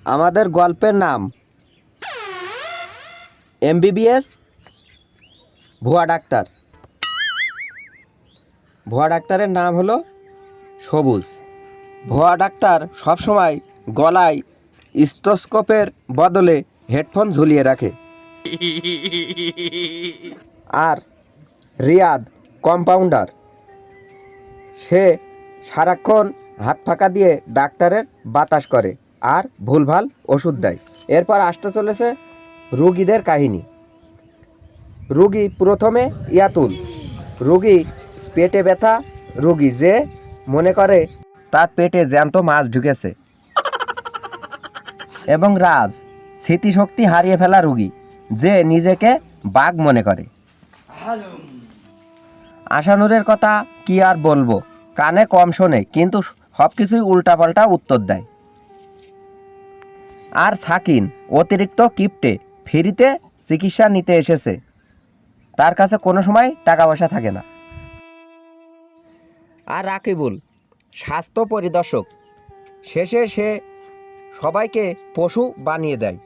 আমাদের গল্পের নাম এমবিবিএস ভুয়া ডাক্তার। ভুয়া ডাক্তারের নাম হলো সবুজ। ভুয়া ডাক্তার সবসময় গলায় স্টেথোস্কোপের বদলে হেডফোন ঝুলিয়ে রাখে। আর রিয়াদ কম্পাউন্ডার, সে সারাক্ষণ হাত ফাঁকা দিয়ে ডাক্তারের বাতাস করে আর ভুলভাল ওষুধ দেয়। এরপর আসতে চলেছে রুগীদের কাহিনী। রুগী প্রথমে ইয়াতুল। রুগী পেটে ব্যথা রুগী, যে মনে করে তার পেটে জ্যান্ত মাছ ঢুকেছে। এবং রাজ, স্মৃতিশক্তি হারিয়ে ফেলা রুগী, যে নিজেকে বাঘ মনে করে। আশানুরের কথা কি আর বলবো, কানে কম শোনে কিন্তু সব কিছুই উল্টাপাল্টা উত্তর দেয়। আর সাকিন অতিরিক্ত কিপটে, ফ্রিতে চিকিৎসা নিতে এসেছে, তার কাছে কোনো সময় টাকা পয়সা থাকে না। আর রাকিবুল স্বাস্থ্য পরিদর্শক, শেষে সে সবাইকে পশু বানিয়ে দেয়।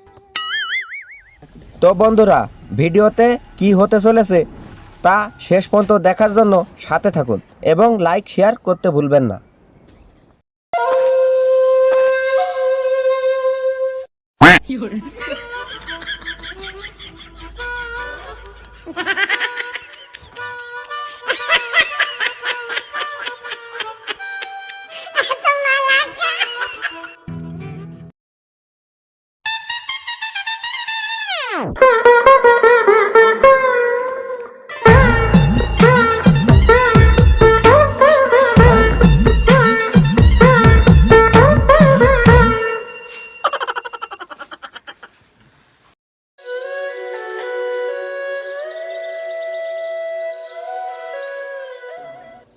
তো বন্ধুরা, ভিডিওতে কি হতে চলেছে তা শেষ পর্যন্ত দেখার জন্য সাথে থাকুন এবং লাইক শেয়ার করতে ভুলবেন না।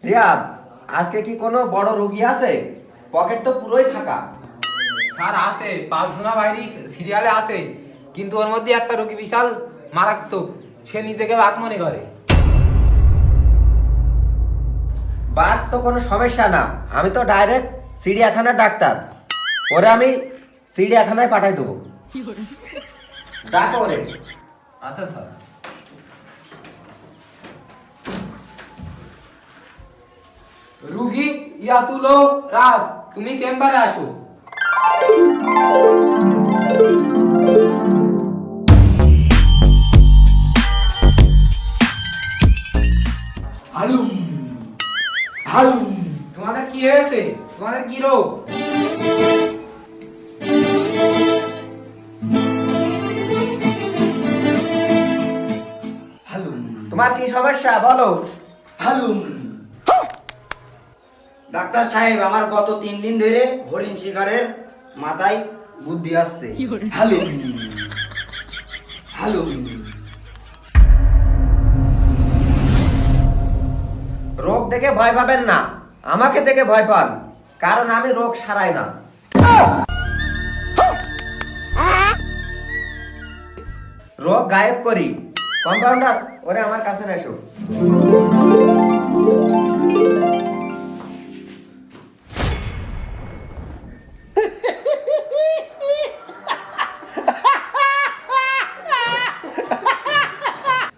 রিয়াদ, আজকে কি কোনো বড় রোগী আছে? পকেট তো পুরোই ফাঁকা। স্যার আছে, 5 জনা বাইরে সিরিয়ালে আছে, কিন্তু ওর মধ্যে একটা রোগী বিশাল মারাত্মক, সে নিজেকে বাঘ মনে করে। বাঘ তো কোনো সমস্যা না, আমি তো ডাইরেক্ট চিড়িয়াখানার ডাক্তার, ওরে আমি চিড়িয়াখানায় পাঠাই দেবো। ডাকো ওরে। আচ্ছা স্যার। রুগী ইয়াতুলো রাজ, তুমি চেম্বারে আসো। হালুম হালুম। তোমাদের কি হয়েছে? তোমাদের কি রোগ? হালুম তোমার কি সমস্যা বলো? হালুম। ডাক্তার সাহেব, আমার গত 3 দিন ধরে হরিণ শিকারের মাথায় বুদ্ধি আসছে। হালুম হালুম। রোগ দেখে ভয় পাবেন না, আমাকে দেখে ভয় পান, কারণ আমি রোগ সারাই না। রোগ গায়েব করি। কম্পাউন্ডার, ওরে আমার কাছে এসো।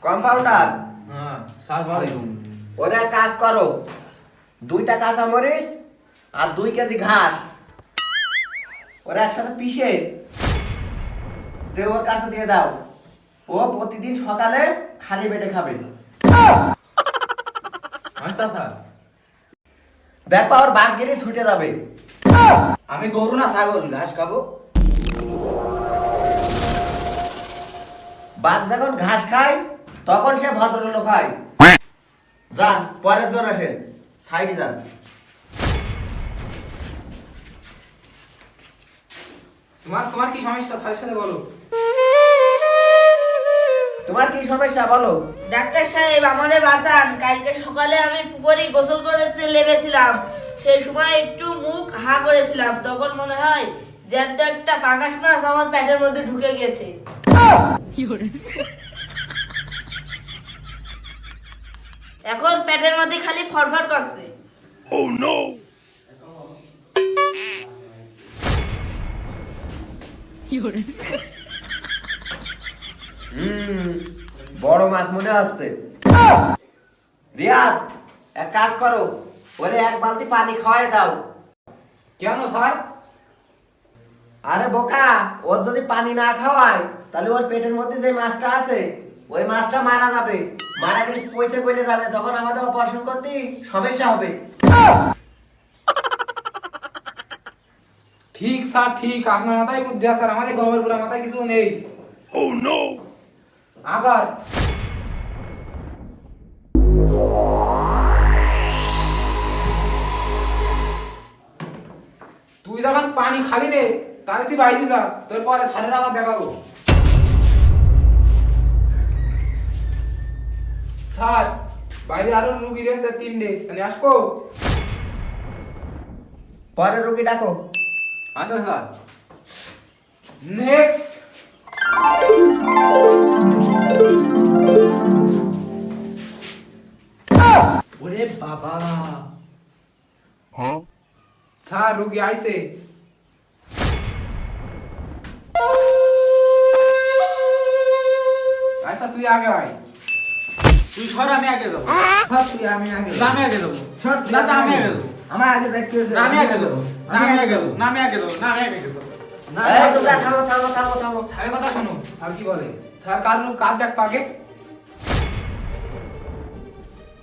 কম্পাউন্ডার, হ্যাঁ স্যার বলো। ওরা কাজ করো, 2টা কাঁচা মরিচ আর 2 কেজি ঘাস ওরা একসাথে পিষে ওর কাছে দিয়ে দাও। ও প্রতিদিন সকালে খালি পেটে খাবে। আচ্ছা স্যার। দেখবা ওর বাঘ গিরে ছুটে যাবে। আমি গরু না ছাগল, ঘাস খাবো। বাঘ যখন ঘাস খায় তখন সে ভদ্রলোক হয়। যান, পরের জন আসেন, সাইডে যান। তোমার কি সমস্যা স্যারের সাথে বলো। তোমার কি সমস্যা বলো? ডাক্তার সাহেব, আমারে বাঁচান। কালকে সকালে আমি পুকুরে গোসল করতে লেবেছিলাম, সেই সময় একটু মুখ হা করেছিলাম, তখন মনে হয় জ্যান্ত একটা পাঙাশ মাছ আমার পেটের মধ্যে ঢুকে গেছে। এখন পেটের মধ্যে খালি ফরফর করছে। বড় মাছ মনে আসছে। রিয়াদ, এক কাজ করো, ওরে এক বালতি পানি খাওয়াই দাও। কেন স্যার? আরে বোকা, ওর যদি পানি না খাওয়ায় তাহলে ওর পেটের মধ্যে যে মাছটা আছে ওই মাছটা মারা যাবে। মারা গেলে পয়সা কইলে যাবে, তখন আমাদের অপারেশন করতে সমস্যা হবে। ঠিক স্যার, ঠিক। আপনার মাথায় বুদ্ধি আছে, স্যার আমাদের গবরপুরা মাথায় কিছু নেই। আবার তুই যখন পানি খালি নে তাহলে তুই বাইরে যা, তোর পরে স্যারের আবার দেখাবো। স্যার বাইরে আরো রুগী রয়েছে 3 ডে, আসবো? পরে রুগী ডাকো। আচ্ছা স্যার। নেক্সট। ওরে বাবা, স্যার রুগী আইছে। আচ্ছা তুই আগে আয়। তুই সর, আমি আগে যাবো। সব তুই, আমি আগে না, আমি আগে যাবো। সর তুই, না, আমি আগে যাবো। আমার আগে দেখতে হয়েছে। না, আমি আগে যাবো। না, আমি আগে যাবো। না, আমি আগে যাবো। না, আমি আগে যাবো। না, এই তোমরা থামো থামো থামো থামো। স্যারের কথা শোনো। স্যার কি বলে? স্যার কার দেখ পাকে।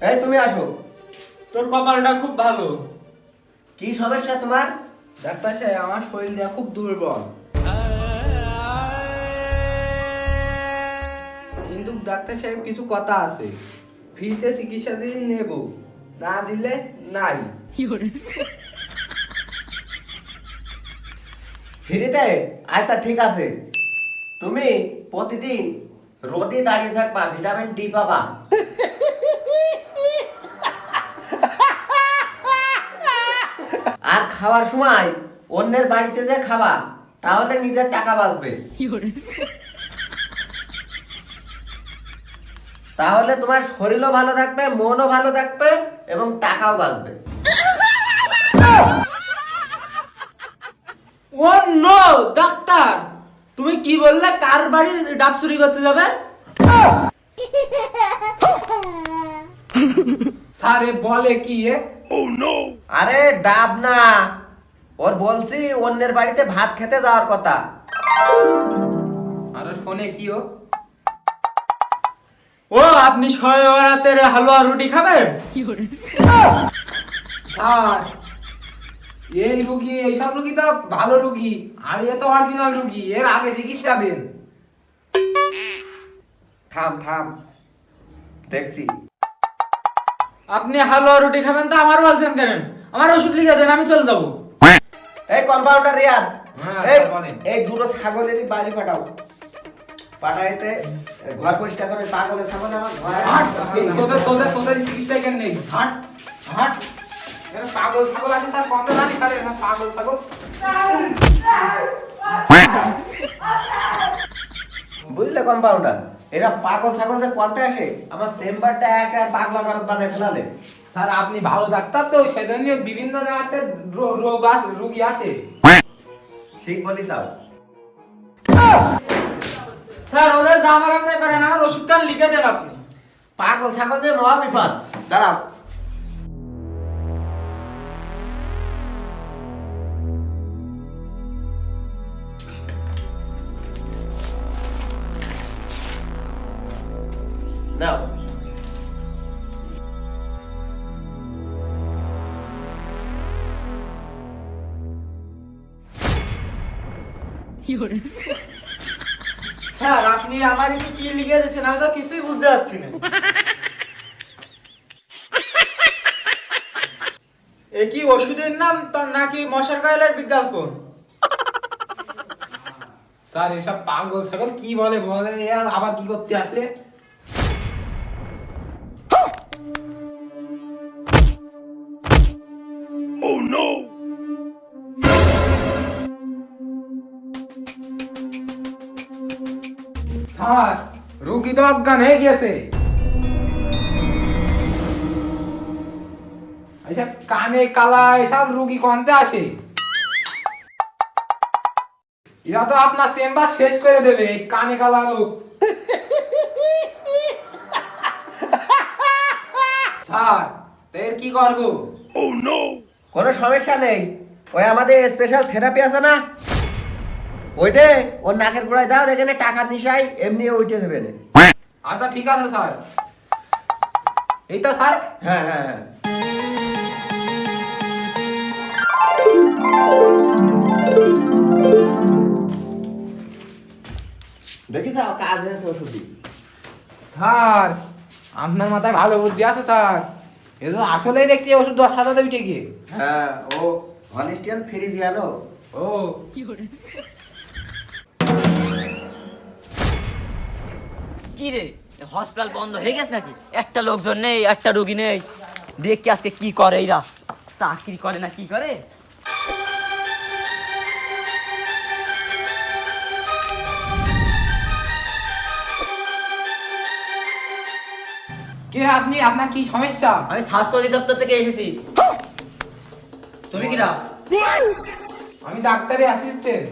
এই তুমি আসো। তোর কপালটা খুব ভালো। কি সমস্যা তোমার? ডাক্তার সাহেব, আমার শরীরটা খুব দুর্বল। কিন্তু ডাক্তার সাহেব কিছু কথা আছে, ফ্রিতে চিকিৎসা দিলে নেব, না দিলে নাই। ফ্রিতে? আচ্ছা ঠিক আছে, তুমি প্রতিদিন রোদে দাঁড়িয়ে থাকবা, ভিটামিন ডি পাবা। আর খাওয়ার সময় অন্যের বাড়িতে যে খাবা, তাহলে নিজের টাকা বাঁচবে। তাহলে তোমার শরীরও ভালো থাকবে, মনও ভালো থাকবে এবং টাকাও বাঁচবে। ও নো, ডাক্তার তুমি কি বললে? কার বাড়ির ডাব চুরি করতে যাবে? স্যার এ বলে কি এ? আরে ডাব না, ওর বলছি অন্যের বাড়িতে ভাত খেতে যাওয়ার কথা। আর শোনে কি ও? ও আপনি শবে বরাতের হালুয়া রুটি খাবেন? স্যার এই রুগী, এইসব রুগী তো ভালো রুগী, আর এ তো অরিজিনাল রুগী, এর আগে চিকিৎসা দেন। থাম থাম, দেখছি। আপনি হালুয়া রুটি খাবেন তো আমার বলছেন কেন? আমার ওষুধ লিখে দেন, আমি চলে যাবো। এই কম্পাউন্ডার রিয়াদ, হ্যাঁ, এই স্যার বলেন। এই দুটো ছাগলেরই বাড়ি পাঠাও। পাঠাইতে ঘর পরিষ্কার করে, পাগলের ছাগল আমার হাট, ঘর। তোদের চিকিৎসা কেন নেই? হাট হাট, এরা পাগল ছাগল আছে স্যার, কম জানি স্যার, এরা পাগল ছাগল। বুঝলে কম্পাউন্ডার, এরা পাগল ছাগল যে কোনটা আসে, আমার চেম্বারটা এক আর পাগলা করে বানায় ফেলালে। স্যার আপনি ভালো ডাক্তার তো, সেজন্য বিভিন্ন জায়গাতে রোগী আসে। ঠিক বলিস। স্যার ওদের যা আমার আপনি করেন, আমার ওষুধ কান লিখে দেন আপনি। পাগল ছাগল যে মহা বিপদ। দাঁড়াও। নাও। স্যার আপনি আমার কি লিখে দিয়েছেন, আমি তো কিছুই বুঝতে পারছি না। এ কি ওষুধের নাম নাকি মশার কয়েলের বিজ্ঞাপন? স্যার এসব পাগল ছাগল কি বলে বলেন, এরা আবার কি করতে আসলে? স্যার রোগী তো অজ্ঞান হয়ে গিয়েছে। এসব কানে কালা এসব রোগী কনতে আসে? এরা তো আপনার চেম্বার শেষ করে দেবে এই কানে কালা লোক। স্যার তো এর কি করবো? কোনো সমস্যা নেই, ওই আমাদের স্পেশাল থেরাপি আছে না, ওইটে ওর নাকের গোড়ায় দাও, এখানে টাকার নিশাই এমনি উঠে যাবে না। আচ্ছা ঠিক আছে স্যার। এই তো স্যার। হ্যাঁ হ্যাঁ হ্যাঁ। দেখিস কাজ হয়েছে ওষুধই। স্যার আপনার মাথায় ভালো বুদ্ধি আছে স্যার। এ তো আসলেই দেখছি এই ওষুধ 10,000 উঠে গিয়ে। হ্যাঁ, ও হলিস্টিয়ান ফ্রিজিয়ানো। ও কি রে, হসপিটাল বন্ধ হয়ে গেছে নাকি? একটা লোকজন নেই, একটা রোগী নেই। দেখি আজকে কি করে এরা, চাকরি করে না কি করে। কে আপনি? আপনার কি সমস্যা? আমি স্বাস্থ্য অধিদপ্তর থেকে এসেছি। তুমি কিরা? আমি ডাক্তারের অ্যাসিস্ট্যান্ট।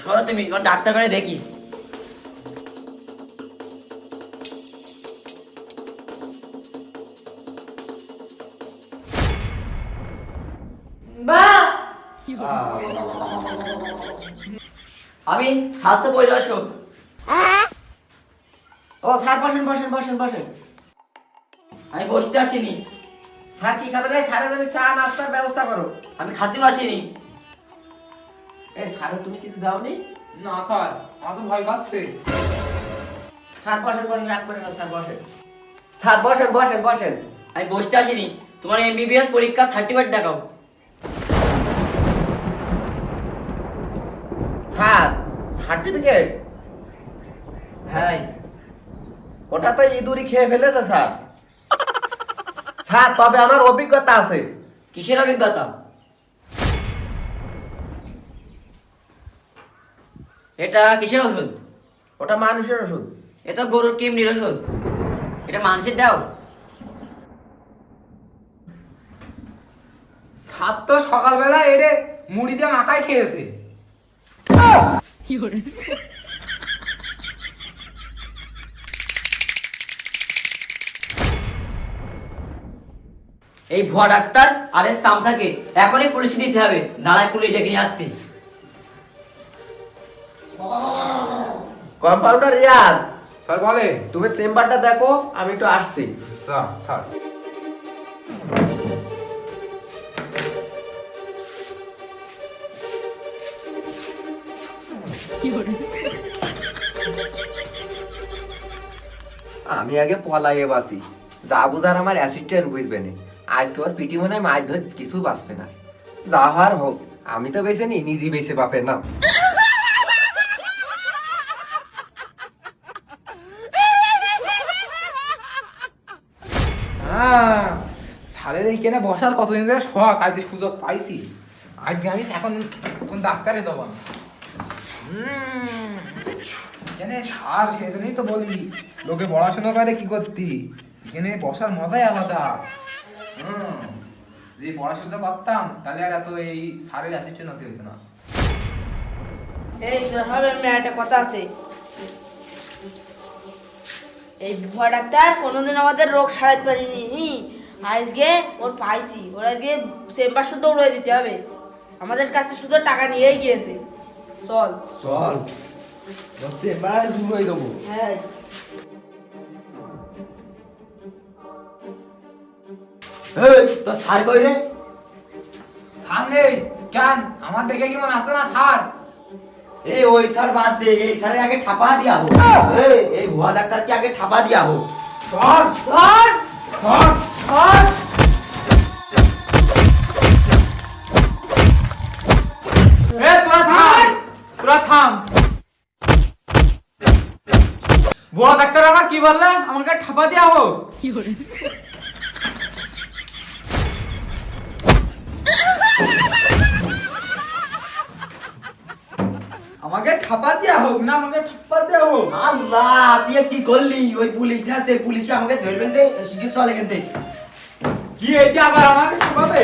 সরো তুমি, তোমার ডাক্তার করে দেখি। আমি স্বাস্থ্য পরিদর্শক। ও স্যার বসেন বসেন বসেন বসেন। আমি বসতে আসিনি। স্যার কি খাবেন? এই স্যারের জন্য চা নাস্তার ব্যবস্থা করো। আমি খাতে আসিনি। এই স্যারের তুমি কিছু দাওনি? না স্যার, আমার তো ভয় পাচ্ছে। স্যার বসেন বসেন, রাগ করেন না স্যার, বসেন স্যার, বসেন বসেন বসেন। আমি বসতে আসিনি। তোমার এমবিবিএস পরীক্ষার সার্টিফিকেট দেখাও। Sir certificate? হ্যাঁ। ওটা তো ইঁদুরি খেয়ে ফেলেছে স্যার। স্যার তবে আমার অভিজ্ঞতা আছে। কিসের অভিজ্ঞতা? এটা কিসের ওষুধ? ওটা মানুষের ওষুধ। এটা গরুর কিডনির ওষুধ। এটা মানুষের দাও। স্যার তো সকালবেলা এড়ে মুড়ি দিয়ে মাখাই খেয়েছে। এই ভুয়া ডাক্তার আর এর সামসাকে এখনই পুলিশে দিতে হবে। দাঁড়ায়, পুলিশ ডেকে নিয়ে আসছি। কম্পাউন্ডার রিয়াদ, স্যার বলে। তুমি চেম্বারটা দেখো, আমি একটু আসছি। Sir sir. আমি আগে পলাইয়ে বাসি, যা বুঝার আমার অ্যাসিস্ট্যান্ট বুঝবে না। আজকে ওর পিটি মনে হয় মাছ ধর কিছু বাঁচবে না। যা হওয়ার হোক, আমি তো বেছে নি, নিজে বেছে বাপের নাম। স্যারের এইখানে বসার কতদিন ধরে শখ, আজকে সুযোগ পাইছি। আজকে আমি এখন কোন ডাক্তারে দেবো আমি। এখানে স্যার সেজন্যই তো বলি লোকে পড়াশোনা করে কি করতি, এখানে বসার মজাই আলাদা। যে পড়াশোনা করতাম তাহলে আর এত এই স্যারের অ্যাসিস্ট্যান্ট হতে হতো না। এই তোর হবে, আমি একটা কথা আছে। এই ভুয়া ডাক্তার কোনোদিন আমাদের রোগ সারাতে পারিনি। আজকে ওর পাইছি, ওর আজকে চেম্বার শুদ্ধ উড়ে দিতে হবে। আমাদের কাছে শুধু টাকা নিয়েই গিয়েছে। চল চল চেম্বার ঘুরে দেবো। হ্যাঁ। তো স্যার কই রে? স্যার নেই কেন? আমার দেখে কি মনে আসছে না স্যার? এই ওই স্যার বাদ দে, এই স্যারের আগে ঠাপা দিয়া হোক। এই ভুয়া ডাক্তারকে আগে ঠাপা দিয়া হোক। স্যার ধর স্যার ধর। তোরা থাম। বুয়া ডাক্তার আমার কি বললে? আমাকে ঠাপা দেওয়া হোক। আমাকে ঠাপা দেওয়া হোক না, আমাকে ঠাপা দেওয়া হোক। আল্লাহ, তুই কি করলি? ওই পুলিশ না, সে পুলিশে আমাকে ধরবেন যে শিখিস চলে কিন্তু। কি এইটা আবার আমাকে ঠাপাবে?